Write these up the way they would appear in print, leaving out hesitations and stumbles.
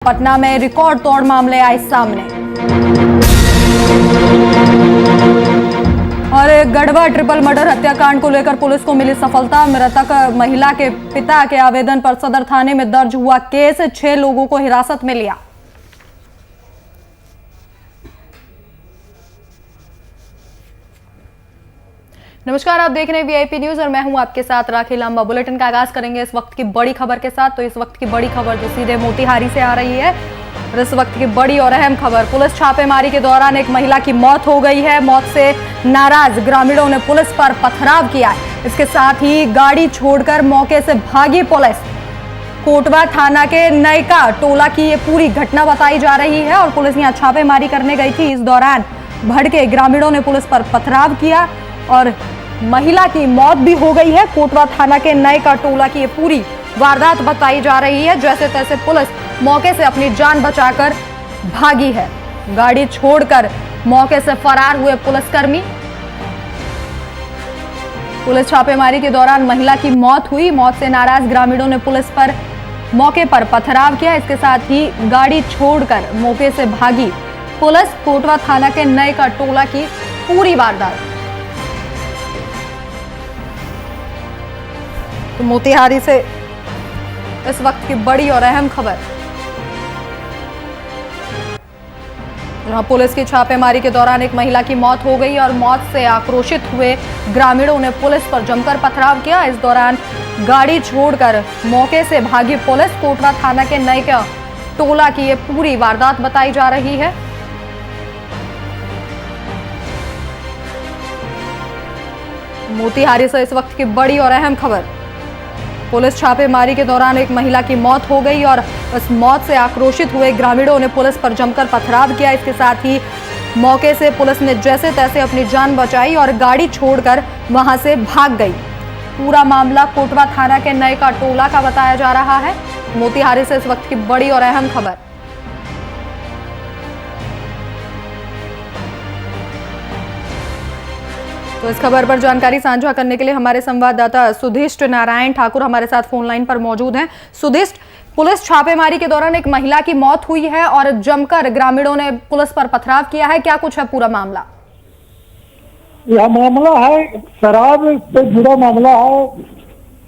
पटना में रिकॉर्ड तोड़ मामले आए सामने और गढ़वा ट्रिपल मर्डर हत्याकांड को लेकर पुलिस को मिली सफलता। मृतक महिला के पिता के आवेदन पर सदर थाने में दर्ज हुआ केस। 6 लोगों को हिरासत में लिया। नमस्कार, आप देख रहे हैं वीआईपी न्यूज और मैं हूं आपके साथ राखी लांबा। बुलेटिन का आगाज करेंगे इस वक्त की बड़ी खबर के साथ। तो इस वक्त की बड़ी खबर जो सीधे मोतिहारी से आ रही है और इस वक्त की बड़ी और अहम खबर, पुलिस छापेमारी के दौरान एक महिला की मौत हो गई है। मौत से नाराज ग्रामीणों ने पुलिस पर पथराव किया है। इसके साथ ही गाड़ी छोड़कर मौके से भागी पुलिस। कोटवा थाना के नयका टोला की ये पूरी घटना बताई जा रही है और पुलिस यहां छापेमारी करने गई थी। इस दौरान भड़के ग्रामीणों ने पुलिस पर पथराव किया और महिला की मौत भी हो गई है। कोटवा थाना के नयका टोला की ये पूरी वारदात बताई जा रही है। जैसे तैसे पुलिस मौके से अपनी जान बचाकर भागी है। गाड़ी छोड़कर मौके से फरार हुए पुलिसकर्मी। पुलिस छापेमारी के दौरान महिला की मौत हुई। मौत से नाराज ग्रामीणों ने पुलिस पर मौके पर पथराव किया। इसके साथ ही गाड़ी छोड़कर मौके से भागी पुलिस। कोटवा थाना के नयका टोला की पूरी वारदात। तो मोतिहारी से इस वक्त की बड़ी और अहम खबर, जहां पुलिस की छापेमारी के दौरान एक महिला की मौत हो गई और मौत से आक्रोशित हुए ग्रामीणों ने पुलिस पर जमकर पथराव किया। इस दौरान गाड़ी छोड़कर मौके से भागी पुलिस। कोटवा थाना के नयका टोला की ये पूरी वारदात बताई जा रही है। मोतिहारी से इस वक्त की बड़ी और अहम खबर, पुलिस छापेमारी के दौरान एक महिला की मौत हो गई और इस मौत से आक्रोशित हुए ग्रामीणों ने पुलिस पर जमकर पथराव किया। इसके साथ ही मौके से पुलिस ने जैसे तैसे अपनी जान बचाई और गाड़ी छोड़कर वहां से भाग गई। पूरा मामला कोटवा थाना के नयका टोला का बताया जा रहा है। मोतिहारी से इस वक्त की बड़ी और अहम खबर। तो इस खबर पर जानकारी साझा करने के लिए हमारे संवाददाता सुधिष्ट नारायण ठाकुर हमारे साथ फोन लाइन पर मौजूद हैं। सुधिष्ट, पुलिस छापेमारी के दौरान एक महिला की मौत हुई है और जमकर ग्रामीणों ने पुलिस पर पथराव किया है। क्या कुछ है पूरा मामला? यह मामला है शराब से जुड़ा मामला है।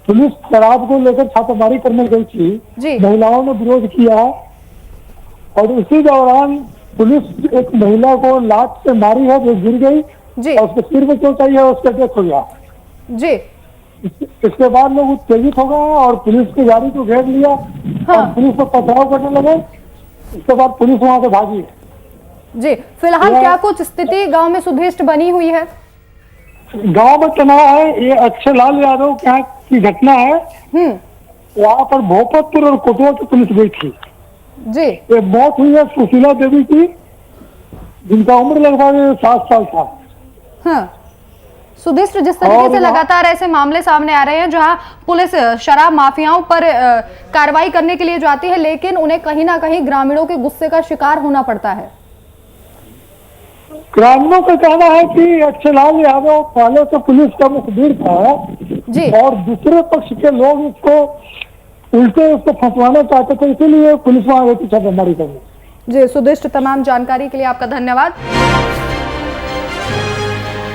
पुलिस शराब को लेकर छापेमारी करने गई थी। महिलाओं ने विरोध किया और इसी दौरान पुलिस एक महिला को लात से मारी है जो गिर गई जी। और उसके सिर में चोट आई है, उसका डेथ हो गया जी। इसके बाद लोग उत्तेजित हो गए और पुलिस की गाड़ी को घेर लिया। हाँ। और पुलिस को पथराव करने लगे। इसके बाद पुलिस वहां से भागी जी। फिलहाल क्या कुछ स्थिति गांव में सुधिष्ट बनी हुई है? गांव में तनाव है। ये अक्षय लाल यादव के यहाँ की घटना है। वहाँ पर भोपतपुर और कोटवा की पुलिस गई थी जी। ये मौत हुई है सुशीला देवी की, जिनका उम्र लगभग 7 साल था। हाँ। सुधिष्ट, जिस तरीके से लगातार ऐसे मामले सामने आ रहे हैं जहां पुलिस शराब माफियाओं पर कार्रवाई करने के लिए जाती है, लेकिन उन्हें कहीं ना कहीं ग्रामीणों के गुस्से का शिकार होना पड़ता है। ग्रामीणों का कहना है कि अक्षय लाल यादव पहले तो पुलिस का मुखबिर था जी। और दूसरे पक्ष के लोग इसको उल्टे उसको फंसवाना चाहते थे, इसीलिए पुलिस वहां गई थी छापेमारी करने। जी सुधिष्ट, तमाम जानकारी के लिए आपका धन्यवाद।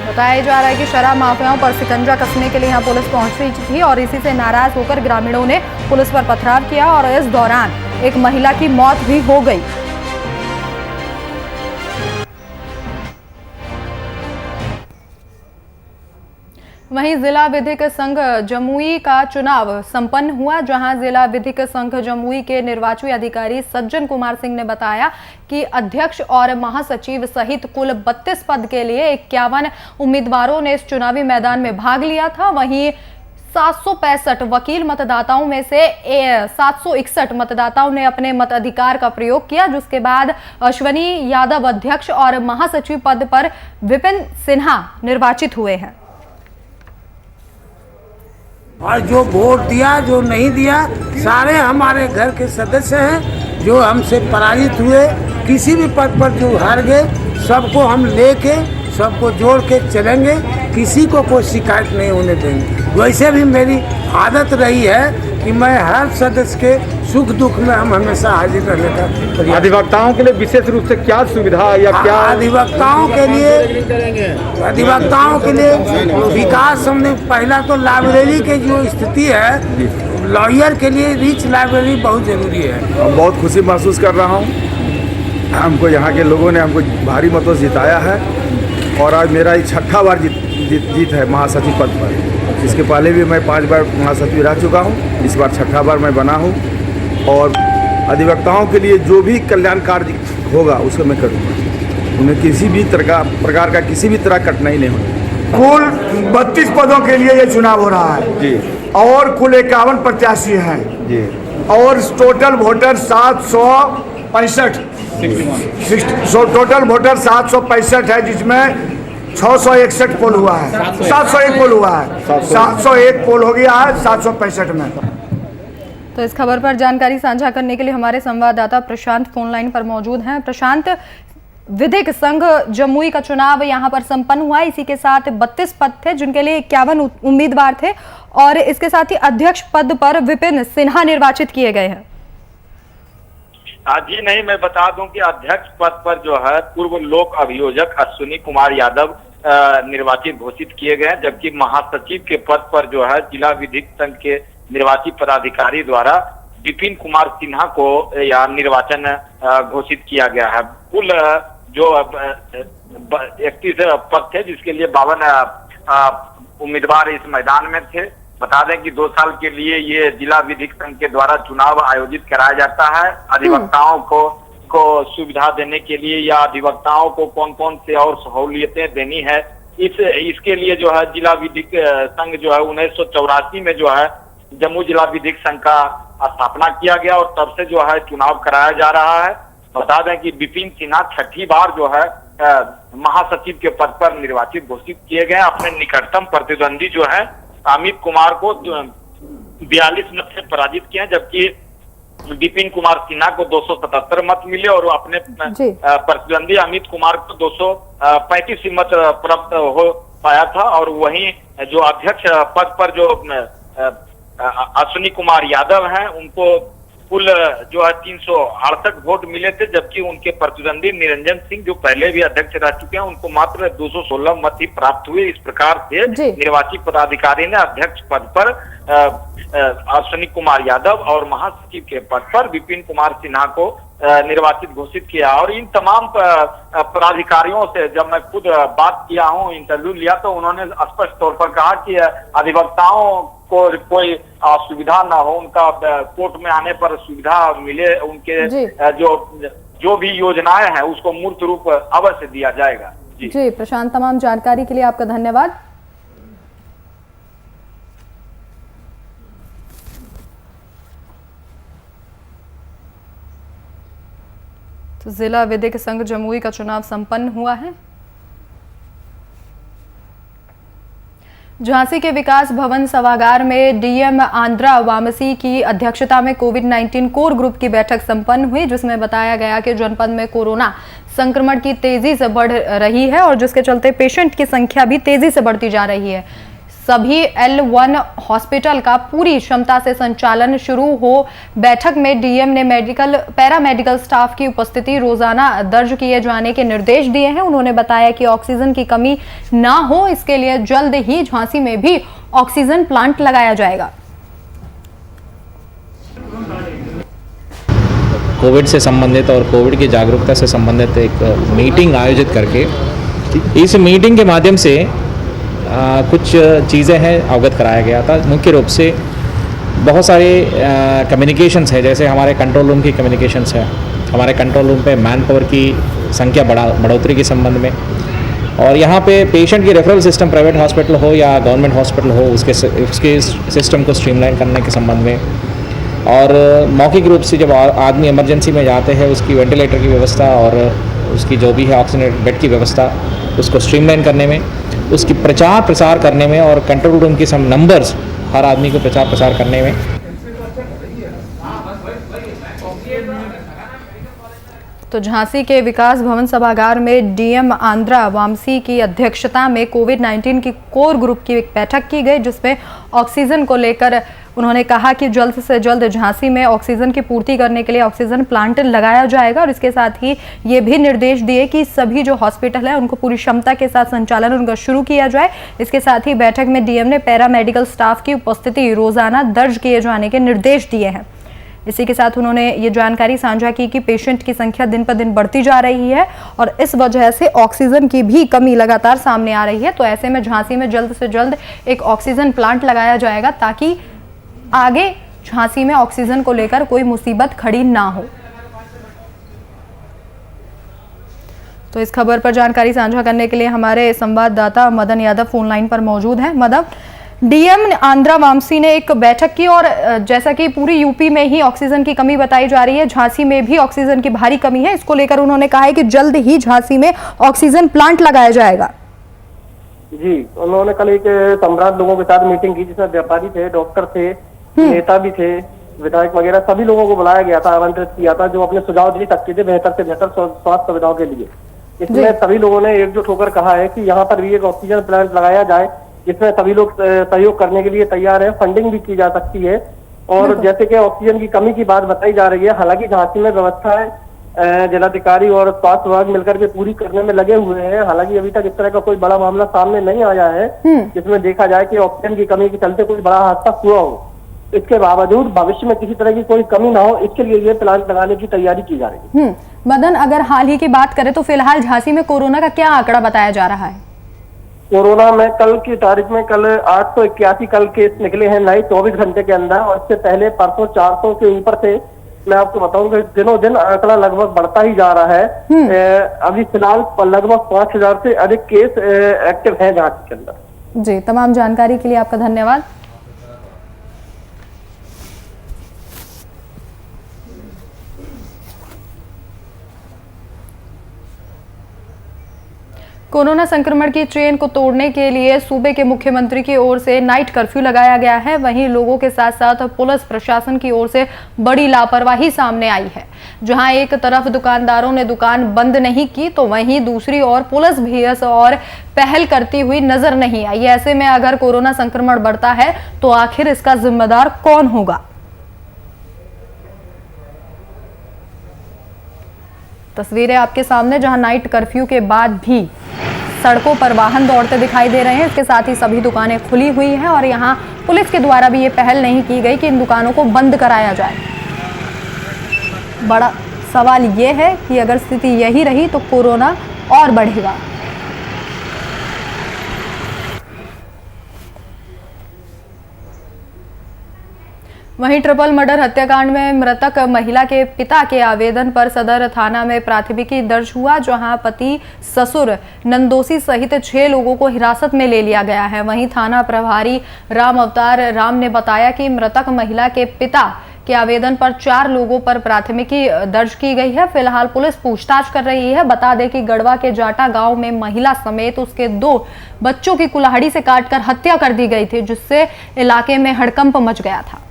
बताया जा रहा है कि शराब माफियाओं पर शिकंजा कसने के लिए यहां पुलिस पहुंची थी और इसी से नाराज होकर ग्रामीणों ने पुलिस पर पथराव किया और इस दौरान एक महिला की मौत भी हो गई। वहीं जिला विधिक संघ जमुई का चुनाव संपन्न हुआ, जहां जिला विधिक संघ जमुई के निर्वाची अधिकारी सज्जन कुमार सिंह ने बताया कि अध्यक्ष और महासचिव सहित कुल 32 पद के लिए 51 उम्मीदवारों ने इस चुनावी मैदान में भाग लिया था। वहीं 765 वकील मतदाताओं में से 761 मतदाताओं ने अपने मताधिकार का प्रयोग किया, जिसके बाद अश्वनी यादव अध्यक्ष और महासचिव पद पर विपिन सिन्हा निर्वाचित हुए हैं। और जो वोट दिया जो नहीं दिया सारे हमारे घर के सदस्य हैं। जो हमसे पराजित हुए किसी भी पद पर जो हार गए सबको हम लेके सबको जोड़ के चलेंगे। किसी को कोई शिकायत नहीं होने देंगे। वैसे भी मेरी आदत रही है कि मैं हर सदस्य के सुख दुख में हम हमेशा हाजिर रहने का प्रयास। अधिवक्ताओं के लिए विशेष रूप से क्या सुविधा या क्या? अधिवक्ताओं के लिए विकास हमने पहला तो लाइब्रेरी की जो स्थिति है, लॉयर के लिए रिच लाइब्रेरी बहुत जरूरी है। बहुत खुशी महसूस कर रहा हूँ, हमको यहाँ के लोगों ने हमको भारी मतों से जिताया है और आज मेरा ये 6ठा बार जीत है महासचिव पद पर। इसके पहले भी मैं 5 बार महासचिव रह चुका हूँ, इस बार 6ठा बार मैं बना हूँ और अधिवक्ताओं के लिए जो भी कल्याण कार्य होगा उसको मैं करूँगा। उन्हें किसी भी प्रकार का किसी भी तरह कठिनाई नहीं होगी। कुल 32 पदों के लिए ये चुनाव हो रहा है जी और कुल 51 प्रत्याशी हैं जी और टोटल वोटर 765 टोटल वोटर 765 है, जिसमें 661 पोल हुआ है, 701 पोल हुआ है, 701 पोल हो गया है 765 में। तो इस खबर पर जानकारी साझा करने के लिए हमारे संवाददाता प्रशांत फोन लाइन पर मौजूद हैं। प्रशांत, विधिक संघ जमुई का चुनाव यहां पर संपन्न हुआ, इसी के साथ 32 पद थे जिनके लिए 51 उम्मीदवार थे और इसके साथ ही अध्यक्ष पद पर विपिन सिन्हा निर्वाचित किए गए हैं। जी नहीं, मैं बता दूं कि अध्यक्ष पद पर जो है पूर्व लोक अभियोजक अश्विनी कुमार यादव निर्वाचित घोषित किए गए, जबकि महासचिव के पद पर जो है जिला विधिक संघ के निर्वाचित पदाधिकारी द्वारा विपिन कुमार सिन्हा को यह निर्वाचन घोषित किया गया है। कुल जो 31 पद थे जिसके लिए 52 उम्मीदवार इस मैदान में थे। बता दें कि 2 साल के लिए ये जिला विधिक संघ के द्वारा चुनाव आयोजित कराया जाता है। अधिवक्ताओं को सुविधा देने के लिए या अधिवक्ताओं को कौन कौन से और सहूलियतें देनी है, इसके लिए जो है जिला विधिक संघ जो है 1984 में जो है जम्मू जिला विधिक संघ का स्थापना किया गया और तब से जो है चुनाव कराया जा रहा है। बता दें कि विपिन सिन्हा 6ठी बार जो है महासचिव के पद पर निर्वाचित घोषित किए गए। अपने निकटतम प्रतिद्वंदी जो है अमित कुमार को 42 मत से पराजित किया, जबकि विपिन कुमार सिन्हा को 277 मत मिले और अपने प्रतिद्वंदी अमित कुमार को 235 मत प्राप्त हो पाया था। और वहीं जो अध्यक्ष पद पर जो अश्विनी कुमार यादव हैं उनको कुल जो है 368 वोट मिले थे, जबकि उनके प्रतिद्वंदी निरंजन सिंह जो पहले भी अध्यक्ष रह चुके हैं उनको मात्र 216 मत ही प्राप्त हुए। इस प्रकार से निर्वाचित पदाधिकारी ने अध्यक्ष पद पर अश्विनी कुमार यादव और महासचिव के पद पर विपिन कुमार सिन्हा को निर्वाचित घोषित किया। और इन तमाम पदाधिकारियों से जब मैं खुद बात किया हूं, इंटरव्यू लिया, तो उन्होंने स्पष्ट तौर पर कहा कि अधिवक्ताओं को कोई सुविधा ना हो, उनका कोर्ट में आने पर सुविधा मिले, उनके जो भी योजनाएं हैं उसको मूर्त रूप अवश्य दिया जाएगा। जी प्रशांत, तमाम जानकारी के लिए आपका धन्यवाद। तो जिला विधिक संघ जमुई का चुनाव संपन्न हुआ है। झांसी के विकास भवन सभागार में डीएम आंध्रा वामसी की अध्यक्षता में कोविड-19 कोर ग्रुप की बैठक संपन्न हुई, जिसमें बताया गया कि जनपद में कोरोना संक्रमण की तेजी से बढ़ रही है और जिसके चलते पेशेंट की संख्या भी तेजी से बढ़ती जा रही है। सभी L1 हॉस्पिटल का पूरी क्षमता से संचालन शुरू हो। बैठक में डीएम ने पैरामेडिकल स्टाफ की उपस्थिति रोजाना दर्ज किए जाने के निर्देश दिए हैं। उन्होंने बताया कि ऑक्सीजन की कमी ना हो, इसके लिए जल्द ही झांसी में भी ऑक्सीजन प्लांट लगाया जाएगा। कोविड से संबंधित और कोविड की जागरूकता से संबंधित एक मीटिंग आयोजित करके इस मीटिंग के माध्यम से कुछ चीज़ें हैं अवगत कराया गया था। मुख्य रूप से बहुत सारे कम्युनिकेशंस है, जैसे हमारे कंट्रोल रूम की कम्युनिकेशंस है, हमारे कंट्रोल रूम पे मैन पावर की संख्या बढ़ोतरी के संबंध में, और यहाँ पे पेशेंट की रेफरल सिस्टम प्राइवेट हॉस्पिटल हो या गवर्नमेंट हॉस्पिटल हो उसके सिस्टम को स्ट्रीमलाइन करने के संबंध में, और मौखिक रूप से जब आदमी इमरजेंसी में जाते हैं उसकी वेंटिलेटर की व्यवस्था और उसकी जो भी है ऑक्सीजन बेड की व्यवस्था उसको स्ट्रीमलाइन करने में, उसकी प्रचार प्रसार करने में और कंट्रोल रूम की सम नंबर्स हर आदमी को प्रचार प्रसार करने में। तो झांसी के विकास भवन सभागार में डीएम आंध्रा वामसी की अध्यक्षता में कोविड-19 की कोर ग्रुप की एक बैठक की गई, जिसमें ऑक्सीजन को लेकर उन्होंने कहा कि जल्द से जल्द झांसी में ऑक्सीजन की पूर्ति करने के लिए ऑक्सीजन प्लांट लगाया जाएगा और इसके साथ ही ये भी निर्देश दिए कि सभी जो हॉस्पिटल है उनको पूरी क्षमता के साथ संचालन उनका शुरू किया जाए। इसके साथ ही बैठक में डीएम ने पैरामेडिकल स्टाफ की उपस्थिति रोजाना दर्ज किए जाने के निर्देश दिए हैं। इसी के साथ उन्होंने ये जानकारी साझा की कि पेशेंट की संख्या दिन पर दिन बढ़ती जा रही है और इस वजह से ऑक्सीजन की भी कमी लगातार सामने आ रही है। तो ऐसे में झांसी में जल्द से जल्द एक ऑक्सीजन प्लांट लगाया जाएगा ताकि आगे झांसी में ऑक्सीजन को लेकर कोई मुसीबत खड़ी ना हो। तो इस खबर पर जानकारी साझा करने के लिए हमारे संवाददाता मदन यादव फोन लाइन पर मौजूद हैं। मदन, डीएम आंध्रा वामसी ने एक बैठक की और जैसा कि पूरी यूपी में ही ऑक्सीजन की कमी बताई जा रही है, झांसी में भी ऑक्सीजन की भारी कमी है। इसको लेकर उन्होंने कहा है कि जल्द ही झांसी में ऑक्सीजन प्लांट लगाया जाएगा। जी, उन्होंने कल एक सम्राट लोगों के साथ मीटिंग की जिसमें व्यापारी थे, डॉक्टर थे, नेता भी थे, विधायक वगैरह सभी लोगों को बुलाया गया था, आमंत्रित किया था जो अपने सुझाव दे सकते थे बेहतर से बेहतर स्वास्थ्य सुविधाओं के लिए। इसमें सभी लोगों ने एकजुट होकर कहा है कि यहाँ पर भी एक ऑक्सीजन प्लांट लगाया जाए जिसमें सभी लोग सहयोग करने के लिए तैयार है। फंडिंग भी की जा सकती है और जैसे कि ऑक्सीजन की कमी की बात बताई जा रही है, हालांकि झांसी में व्यवस्थाएं जिलाधिकारी और स्वास्थ्य विभाग मिलकर के पूरी करने में लगे हुए हैं। हालांकि अभी तक इस तरह का कोई बड़ा मामला सामने नहीं आया है जिसमें देखा जाए कि ऑक्सीजन की कमी के चलते कोई बड़ा हादसा हुआ हो। इसके बावजूद भविष्य में किसी तरह की कोई कमी ना हो, इसके लिए ये प्लांट लगाने की तैयारी की जा रही है। मदन, अगर हाल ही की बात करें तो फिलहाल झांसी में कोरोना का क्या आंकड़ा बताया जा रहा है? कोरोना में कल की तारीख में कल 881 कल केस निकले हैं नए 24 घंटे के अंदर और इससे पहले परसों 400 के ऊपर थे। मैं आपको बताऊंगा दिनों दिन आंकड़ा लगभग बढ़ता ही जा रहा है। अभी फिलहाल लगभग 5000 से अधिक केस एक्टिव है झांसी के अंदर। जी, तमाम जानकारी के लिए आपका धन्यवाद। कोरोना संक्रमण की चेन को तोड़ने के लिए सूबे के मुख्यमंत्री की ओर से नाइट कर्फ्यू लगाया गया है। वहीं लोगों के साथ साथ पुलिस प्रशासन की ओर से बड़ी लापरवाही सामने आई है। जहां एक तरफ दुकानदारों ने दुकान बंद नहीं की तो वहीं दूसरी ओर पुलिस भी इस और पहल करती हुई नजर नहीं आई। ऐसे में अगर कोरोना संक्रमण बढ़ता है तो आखिर इसका जिम्मेदार कौन होगा? तस्वीरें आपके सामने, जहां नाइट कर्फ्यू के बाद भी सड़कों पर वाहन दौड़ते दिखाई दे रहे हैं। इसके साथ ही सभी दुकानें खुली हुई हैं और यहां पुलिस के द्वारा भी ये पहल नहीं की गई कि इन दुकानों को बंद कराया जाए। बड़ा सवाल ये है कि अगर स्थिति यही रही तो कोरोना और बढ़ेगा। वहीं ट्रिपल मर्डर हत्याकांड में मृतक महिला के पिता के आवेदन पर सदर थाना में प्राथमिकी दर्ज हुआ, जहां पति, ससुर, नंदोसी सहित 6 लोगों को हिरासत में ले लिया गया है। वहीं थाना प्रभारी राम अवतार राम ने बताया कि मृतक महिला के पिता के आवेदन पर 4 लोगों पर प्राथमिकी दर्ज की गई है। फिलहाल पुलिस पूछताछ कर रही है। बता दें कि गढ़वा के जाटा गांव में महिला समेत उसके 2 बच्चों की कुल्हाड़ी से काटकर हत्या कर दी गई थी, जिससे इलाके में हड़कंप मच गया था।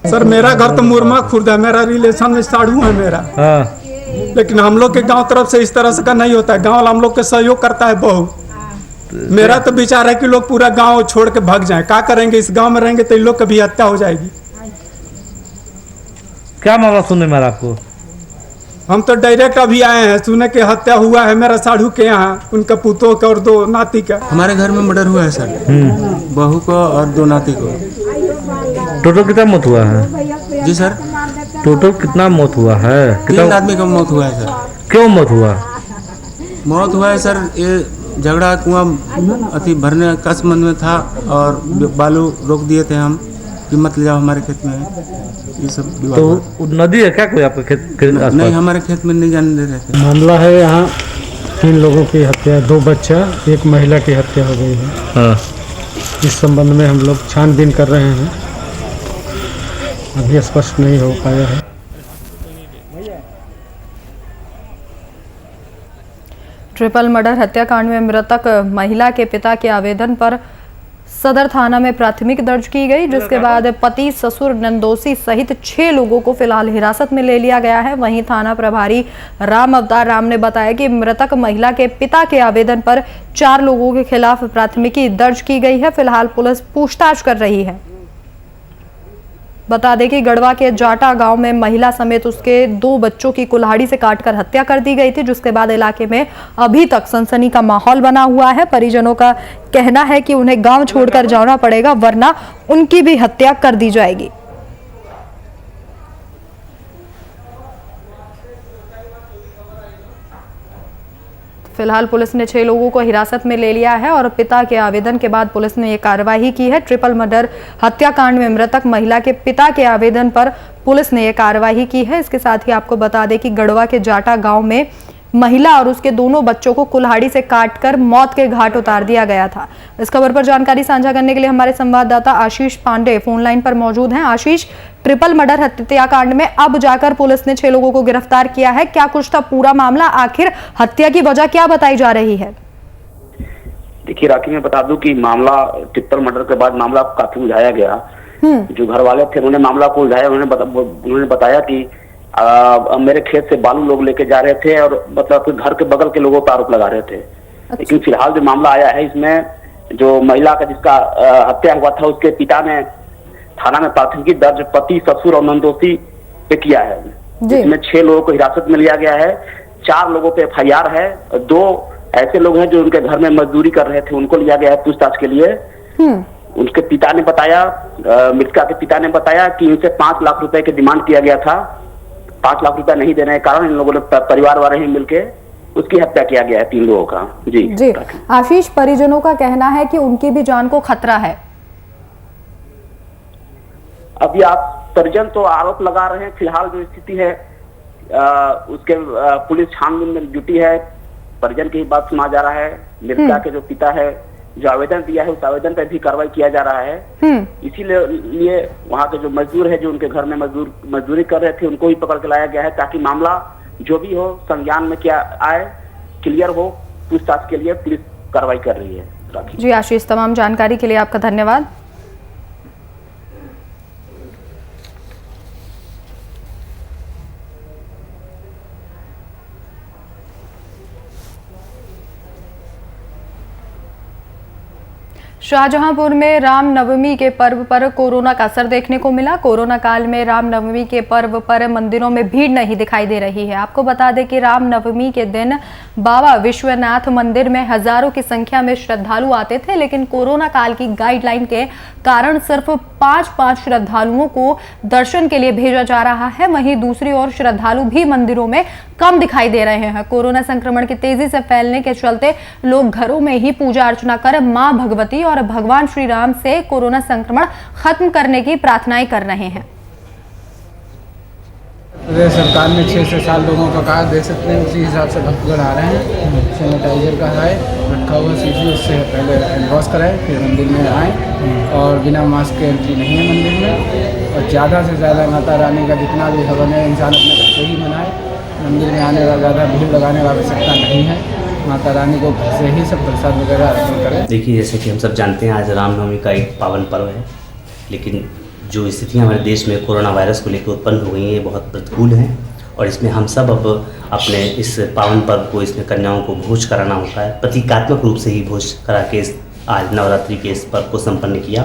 सर, मेरा घर तो मुरमा खुर्द है, मेरा रिलेशन में साड़ू है मेरा। लेकिन हम लोग के गांव तरफ से इस तरह से का नहीं होता है। गांव हम लोग के सहयोग करता है बहुत। मेरा तो विचार है कि लोग पूरा गांव छोड़ के भाग जाएं। क्या करेंगे, इस गांव में रहेंगे तो इन लोग की भी हत्या हो जाएगी। क्या मामला सुनने में आपको? हम तो डायरेक्ट अभी आए हैं सुने कि हत्या हुआ है मेरा साढ़ू के यहाँ, उनका पुतों का और 2 नाती का। हमारे घर में मर्डर हुआ है सर, बहू को और 2 नाती को। टोटल कितना मौत हुआ है? जी सर, टोटल कितना मौत हुआ है? 3 आदमी का मौत हुआ है सर। क्यों मौत हुआ? मौत हुआ है सर, ये झगड़ा कुआं अति भरने का संबंध में था और बालू रोक दिए थे हम कि मत ले जाओ हमारे खेत में, ये सब। तो नदी है क्या कोई आपके खेत के आसपास? नहीं, हमारे खेत में नहीं जाने दे रहे थे। मामला है यहाँ 3 लोगों की हत्या, 2 बच्चा, 1 महिला की हत्या हो गई है। हाँ। इस संबंध में हम लोग छानबीन कर रहे हैं, अभी स्पष्ट नहीं हो पाया है। ट्रिपल मर्डर हत्याकांड में मृतक महिला के पिता के आवेदन पर सदर थाना में प्राथमिक दर्ज की गई, जिसके बाद पति, ससुर, नंदोसी सहित 6 लोगों को फिलहाल हिरासत में ले लिया गया है। वहीं थाना प्रभारी राम अवतार राम ने बताया कि मृतक महिला के पिता के आवेदन पर 4 लोगों के खिलाफ प्राथमिकी दर्ज की गई है। फिलहाल पुलिस पूछताछ कर रही है। बता दें कि गढ़वा के जाटा गांव में महिला समेत उसके 2 बच्चों की कुल्हाड़ी से काटकर हत्या कर दी गई थी, जिसके बाद इलाके में अभी तक सनसनी का माहौल बना हुआ है। परिजनों का कहना है कि उन्हें गांव छोड़कर जाना पड़ेगा, वरना उनकी भी हत्या कर दी जाएगी। फिलहाल पुलिस ने 6 लोगों को हिरासत में ले लिया है और पिता के आवेदन के बाद पुलिस ने ये कार्रवाई की है। ट्रिपल मर्डर हत्याकांड में मृतक महिला के पिता के आवेदन पर पुलिस ने ये कार्रवाई की है। इसके साथ ही आपको बता दें कि गढ़वा के जाटा गांव में महिला और उसके दोनों बच्चों को कुल्हाड़ी से काटकर मौत के घाट उतार दिया गया था। इस खबर पर जानकारी साझा करने के लिए हमारे संवाददाता आशीष पांडे फोन लाइन पर मौजूद हैं। आशीष, ट्रिपल मर्डर हत्याकांड में अब जाकर पुलिस ने 6 लोगों को गिरफ्तार किया है। क्या कुछ था पूरा मामला, आखिर हत्या की वजह क्या बताई जा रही है? देखिए राखी, मैं बता दूं कि मामला ट्रिपल मर्डर के बाद मामला काफी उलझाया गया। जो घर वाले थे उन्होंने मामला को उलझाया। उन्होंने बताया कि मेरे खेत से बालू लोग लेके जा रहे थे और मतलब घर के बगल के लोगों पर आरोप लगा रहे थे। अच्छा। लेकिन फिलहाल जो मामला आया है, इसमें जो महिला का जिसका हत्या हुआ था उसके पिता ने थाना में प्राथमिकी दर्ज पति, ससुर और नंदोसी पे किया है। इसमें 6 लोगों को हिरासत में लिया गया है। 4 लोगों पे FIR है। 2 ऐसे लोग हैं जो उनके घर में मजदूरी कर रहे थे, उनको लिया गया है पूछताछ के लिए। उनके पिता ने बताया, मृतका के पिता ने बताया कि इनसे 5 लाख रुपए की डिमांड किया गया था। 5 लाख रुपया नहीं देने के कारण इन लोगों ने परिवार वाले ही मिलके उसकी हत्या किया गया है 3 लोगों का। जी आशीष, परिजनों का कहना है कि उनकी भी जान को खतरा है। अभी आप परिजन तो आरोप लगा रहे हैं। फिलहाल जो स्थिति है उसके पुलिस छानबीन में जुटी है। परिजन की बात सुना जा रहा है। मृतका के जो पिता है जो आवेदन दिया है उस आवेदन पर भी कार्रवाई किया जा रहा है। इसीलिए वहाँ के जो मजदूर है जो उनके घर में मजदूरी कर रहे थे उनको भी पकड़ के लाया गया है, ताकि मामला जो भी हो संज्ञान में क्या आए, क्लियर हो। पूछताछ के लिए पुलिस कार्रवाई कर रही है। जी आशीष, तमाम जानकारी के लिए आपका धन्यवाद। शाहजहांपुर में रामनवमी के पर्व पर कोरोना का असर देखने को मिला। कोरोना काल में रामनवमी के पर्व पर मंदिरों में भीड़ नहीं दिखाई दे रही है। आपको बता दें कि रामनवमी के दिन बाबा विश्वनाथ मंदिर में हजारों की संख्या में श्रद्धालु आते थे, लेकिन कोरोना काल की गाइडलाइन के कारण सिर्फ 5 श्रद्धालुओं को दर्शन के लिए भेजा जा रहा है। वहीं दूसरी ओर श्रद्धालु भी मंदिरों में कम दिखाई दे रहे हैं। कोरोना संक्रमण के तेजी से फैलने के चलते लोग घरों में ही पूजा अर्चना कर मां भगवती और भगवान श्री राम से कोरोना संक्रमण खत्म करने की प्रार्थनाएं कर रहे हैं। प्रदेश सरकार ने 6 से 7 लोगों का कहा, देख सकते हैं उसी हिसाब से भक्तगण आ रहे हैं। सैनिटाइजर का है रखा हुआ सीधी, उससे पहले हैंड वॉश कराएं फिर मंदिर में आएँ और बिना मास्क के एंट्री नहीं है मंदिर में। और ज़्यादा से ज़्यादा माता रानी का जितना भी हवन है इंसान अपने घर से ही मनाए। मंदिर में आने का ज़्यादा भीड़ लगाने की आवश्यकता नहीं है। माता रानी को घर से ही सब प्रसाद वगैरह अर्पण करें। देखिए, जैसे कि हम सब जानते हैं आज रामनवमी का एक पावन पर्व है, लेकिन जो स्थितियां हमारे देश में कोरोना वायरस को लेकर उत्पन्न हो गई हैं ये बहुत प्रतिकूल हैं और इसमें हम सब अब अपने इस पावन पर्व को, इसमें कन्याओं को भोज कराना होता है। प्रतीकात्मक रूप से ही भोज करा के आज नवरात्रि के इस पर्व को संपन्न किया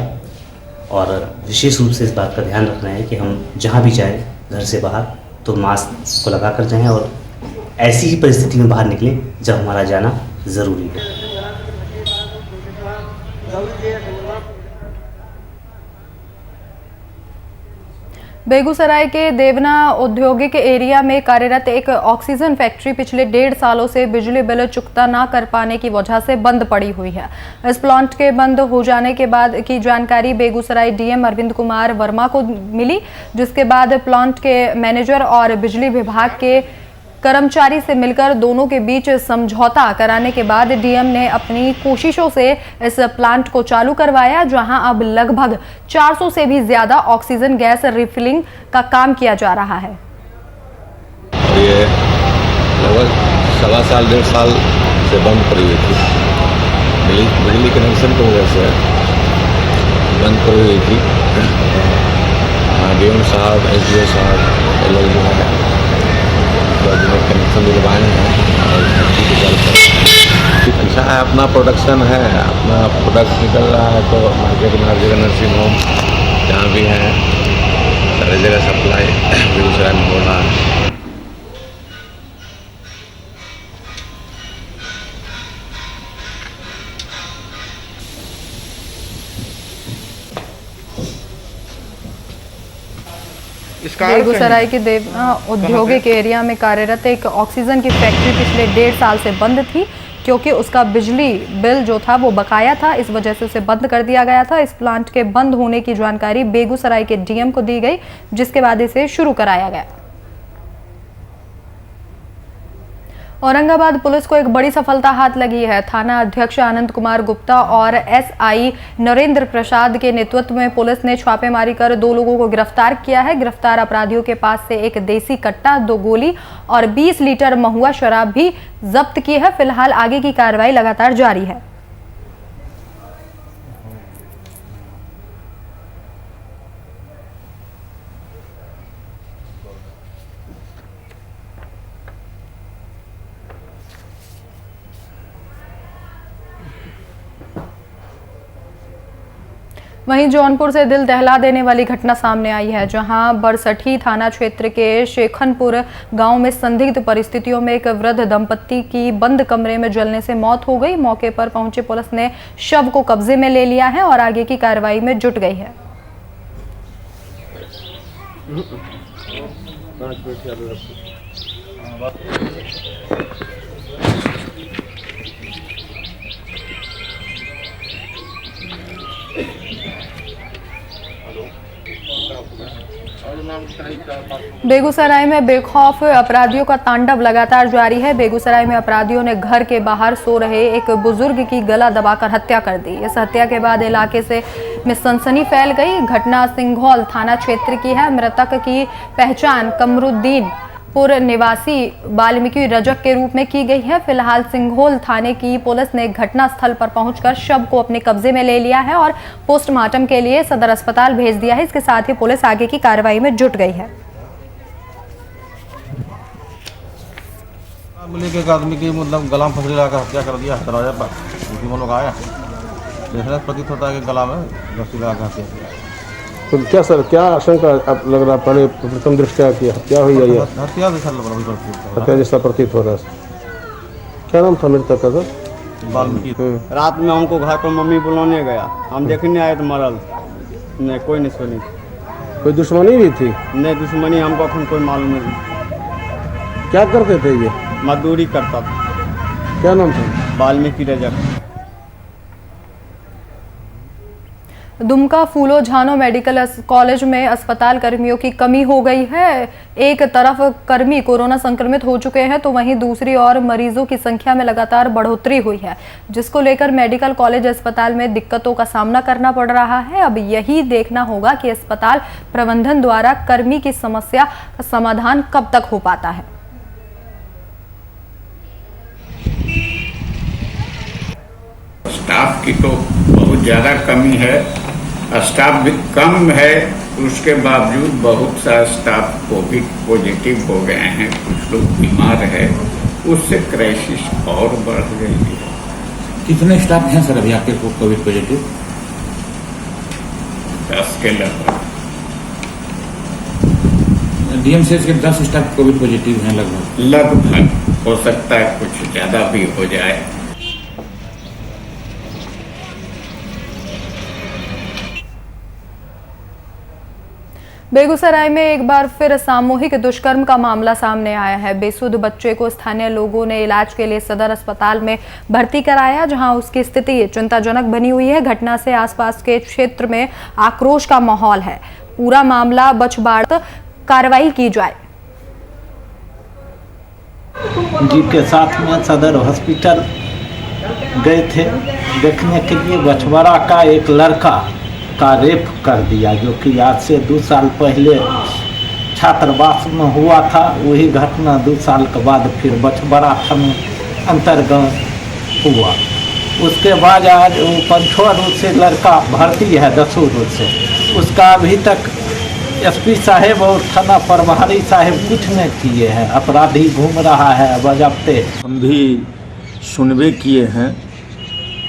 और विशेष रूप से इस बात का ध्यान रखना है कि हम जहाँ भी जाएँ घर से बाहर तो मास्क को लगा कर जाएँ और ऐसी ही परिस्थिति में बाहर निकलें जब हमारा जाना ज़रूरी है। बेगूसराय के देवना औद्योगिक एरिया में कार्यरत एक ऑक्सीजन फैक्ट्री पिछले 1.5 सालों से बिजली बिल चुकता ना कर पाने की वजह से बंद पड़ी हुई है। इस प्लांट के बंद हो जाने के बाद की जानकारी बेगूसराय डीएम अरविंद कुमार वर्मा को मिली, जिसके बाद प्लांट के मैनेजर और बिजली विभाग के कर्मचारी से मिलकर दोनों के बीच समझौता कराने के बाद डीएम ने अपनी कोशिशों से इस प्लांट को चालू करवाया, जहां अब लगभग 400 से भी ज्यादा ऑक्सीजन गैस रिफिलिंग का काम किया जा रहा है। ये लगभग 1.5 साल से बंद पड़ी हुई थी। बिजली कनेक्शन की वजह से बंद करी हुई थी। डीएम साहब, एसडीओ साहब, ये लोग जो है कनेक्शन दिलवाए हैं और अच्छा है, अपना प्रोडक्शन है, अपना प्रोडक्ट निकल रहा है तो मार्केट में हर जगह नर्सिंग होम जहाँ भी हैं सारी जगह सप्लाई बेगूसराय में हो रहा है। बेगूसराय के देवना औद्योगिक एरिया में कार्यरत एक ऑक्सीजन की फैक्ट्री पिछले 1.5 साल से बंद थी क्योंकि उसका बिजली बिल जो था वो बकाया था। इस वजह से उसे बंद कर दिया गया था। इस प्लांट के बंद होने की जानकारी बेगूसराय के डीएम को दी गई, जिसके बाद इसे शुरू कराया गया। औरंगाबाद पुलिस को एक बड़ी सफलता हाथ लगी है। थाना अध्यक्ष आनंद कुमार गुप्ता और एसआई नरेंद्र प्रसाद के नेतृत्व में पुलिस ने छापेमारी कर 2 लोगों को गिरफ्तार किया है। गिरफ्तार अपराधियों के पास से एक देसी कट्टा, 2 गोली और 20 लीटर महुआ शराब भी जब्त की है। फिलहाल आगे की कार्रवाई लगातार जारी है। वहीं जौनपुर से दिल दहला देने वाली घटना सामने आई है, जहां बरसठी थाना क्षेत्र के शेखनपुर गांव में संदिग्ध परिस्थितियों में एक वृद्ध दंपत्ति की बंद कमरे में जलने से मौत हो गई। मौके पर पहुंचे पुलिस ने शव को कब्जे में ले लिया है और आगे की कार्रवाई में जुट गई है। बेगूसराय में बेखौफ अपराधियों का तांडव लगातार जारी है। बेगूसराय में अपराधियों ने घर के बाहर सो रहे एक बुजुर्ग की गला दबाकर हत्या कर दी। इस हत्या के बाद इलाके में सनसनी फैल गई। घटना सिंघौल थाना क्षेत्र की है। मृतक की पहचान कमरुद्दीन पुर निवासी वाल्मीकि रजक के रूप में की गई है। फिलहाल सिंघौल थाने की पुलिस ने घटनास्थल पर पहुंचकर शव को अपने कब्जे में ले लिया है और पोस्टमार्टम के लिए सदर अस्पताल भेज दिया है। इसके साथ ही पुलिस आगे की कार्रवाई में जुट गई है। बोले कि एक आदमी की मतलब गला में फंसरी लगाकर हत्या कर दिया दरवाजा पर, उसी में लोग आया देखने प्रतीत होता है कि गला में रस्सी लगाकर हत्या किया। तो क्या सर, क्या आशंका आप लग रहा, पहले प्रथम दृष्टया की हत्या हुई है? हत्या जैसा हत्या जैसा प्रतीत हो रहा है। क्या नाम था मृतक का सर? वाल्मीकि। रात में हमको घर पर मम्मी बुलाने गया, हम देखने आए तो मरल नहीं, कोई नहीं सुनी। कोई दुश्मनी भी थी? नहीं, दुश्मनी हमको अपन कोई मालूम नहीं। क्या करते थे ये? मजदूरी करता था। क्या नाम था? वाल्मीकि रजक। दुमका फूलो झानो मेडिकल कॉलेज में अस्पताल कर्मियों की कमी हो गई है। एक तरफ कर्मी कोरोना संक्रमित हो चुके हैं तो वहीं दूसरी ओर मरीजों की संख्या में लगातार बढ़ोतरी हुई है, जिसको लेकर मेडिकल कॉलेज अस्पताल में दिक्कतों का सामना करना पड़ रहा है। अब यही देखना होगा कि अस्पताल प्रबंधन द्वारा कर्मी की समस्या का समाधान कब तक हो पाता है। स्टाफ की तो बहुत ज़्यादा कमी है, स्टाफ भी कम है, उसके बावजूद बहुत सा स्टाफ कोविड पॉजिटिव हो गए हैं, कुछ लोग बीमार है, उससे क्राइसिस और बढ़ गई है। कितने स्टाफ हैं सर अभी आपके कोविड पॉजिटिव? 10 के लगभग। डीएमसीएच के 10 स्टाफ कोविड पॉजिटिव हैं लगभग। हो सकता है कुछ ज़्यादा भी हो जाए। बेगूसराय में एक बार फिर सामूहिक दुष्कर्म का मामला सामने आया है। बेसुध बच्चे को स्थानीय लोगों ने इलाज के लिए सदर अस्पताल में भर्ती कराया, जहां उसकी स्थिति चिंताजनक बनी हुई है। घटना से आसपास के क्षेत्र में आक्रोश का माहौल है। पूरा मामला बछबाड़ कार्रवाई की जाए। जी के साथ में सदर हॉस्पिटल गए थे देखने के लिए। बछवाड़ा का एक लड़का का रेप कर दिया, जो कि आज से 2 साल पहले छात्रावास में हुआ था। वही घटना 2 साल के बाद फिर बछवाड़ा थाना अंतर्गत हुआ। उसके बाद आज वो पंचों रोड से लड़का भर्ती है 10 रोड से, उसका अभी तक एसपी साहेब और थाना प्रभारी साहेब कुछ नहीं किए हैं। अपराधी घूम रहा है बजाते। हम भी सुनबे किए हैं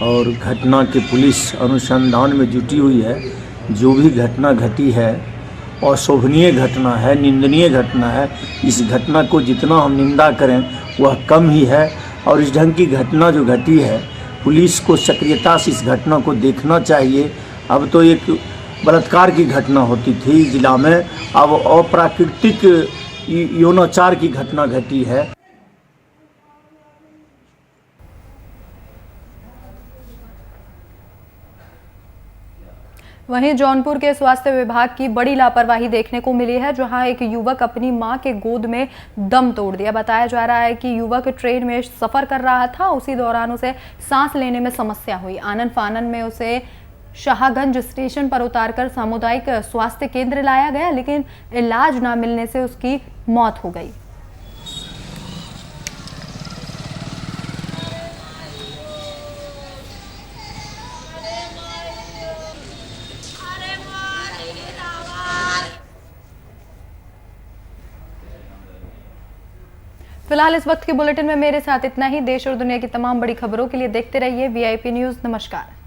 और घटना के पुलिस अनुसंधान में जुटी हुई है। जो भी घटना घटी है अशोभनीय घटना है, निंदनीय घटना है। इस घटना को जितना हम निंदा करें वह कम ही है और इस ढंग की घटना जो घटी है पुलिस को सक्रियता से इस घटना को देखना चाहिए। अब तो एक बलात्कार की घटना होती थी जिला में, अब अप्राकृतिक यौनाचार की घटना घटी है। वहीं जौनपुर के स्वास्थ्य विभाग की बड़ी लापरवाही देखने को मिली है, जहां एक युवक अपनी मां के गोद में दम तोड़ दिया। बताया जा रहा है कि युवक ट्रेन में सफर कर रहा था, उसी दौरान उसे सांस लेने में समस्या हुई। आनन फानन में उसे शाहगंज स्टेशन पर उतारकर सामुदायिक स्वास्थ्य केंद्र लाया गया, लेकिन इलाज न मिलने से उसकी मौत हो गई। फिलहाल इस वक्त के बुलेटिन में मेरे साथ इतना ही। देश और दुनिया की तमाम बड़ी खबरों के लिए देखते रहिए VIP न्यूज़। नमस्कार।